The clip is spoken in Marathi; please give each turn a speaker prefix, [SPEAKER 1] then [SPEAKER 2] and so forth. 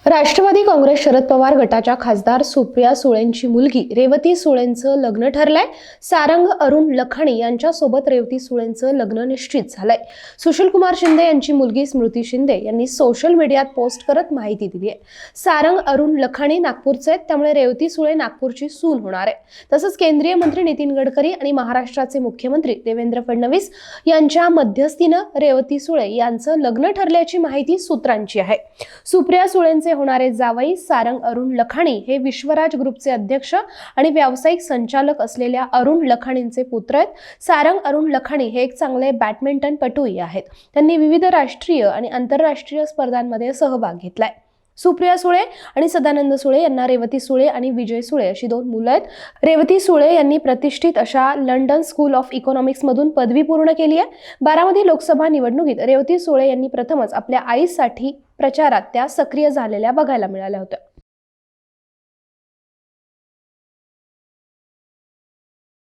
[SPEAKER 1] राष्ट्रवादी काँग्रेस शरद पवार गटाच्या खासदार सुप्रिया सुळेंची मुलगी रेवती सुळेंचं लग्न ठरलंय। सारंग अरुण लखानी यांच्यासोबत रेवती सुळेंचं लग्न निश्चित झालंय। सुशील कुमार शिंदे यांची मुलगी स्मृती शिंदे यांनी सोशल मीडियात पोस्ट करत माहिती दिली आहे। सारंग अरुण लखानी नागपूरचे आहेत, त्यामुळे रेवती सुळे नागपूरची सून होणार आहे। तसंच केंद्रीय मंत्री नितीन गडकरी आणि महाराष्ट्राचे मुख्यमंत्री देवेंद्र फडणवीस यांच्या मध्यस्थीनं रेवती सुळे यांचं लग्न ठरल्याची माहिती सूत्रांची आहे। सुप्रिया सुळेंचे होणारे जावई सारंग अरुण लखानी हे विश्वराज ग्रुपचे अध्यक्ष आणि व्यावसायिक संचालक असलेल्या अरुण लखानींचे पुत्र आहेत। सारंग अरुण लखानी हे एक चांगले बॅडमिंटनपटूही आहेत। त्यांनी विविध राष्ट्रीय आणि आंतरराष्ट्रीय स्पर्धांमध्ये सहभाग घेतलाय। सुप्रिया सुळे आणि सदानंद सुळे यांना रेवती सुळे आणि विजय सुळे अशी दोन मुलं आहेत। रेवती सुळे यांनी प्रतिष्ठित अशा लंडन स्कूल ऑफ इकॉनॉमिक्स मधून पदवी पूर्ण केली आहे। बारामती लोकसभा निवडणुकीत रेवती सुळे यांनी प्रथमच आपल्या आईसाठी प्रचारात त्या सक्रिय झालेल्या बघायला मिळाल्या होत्या।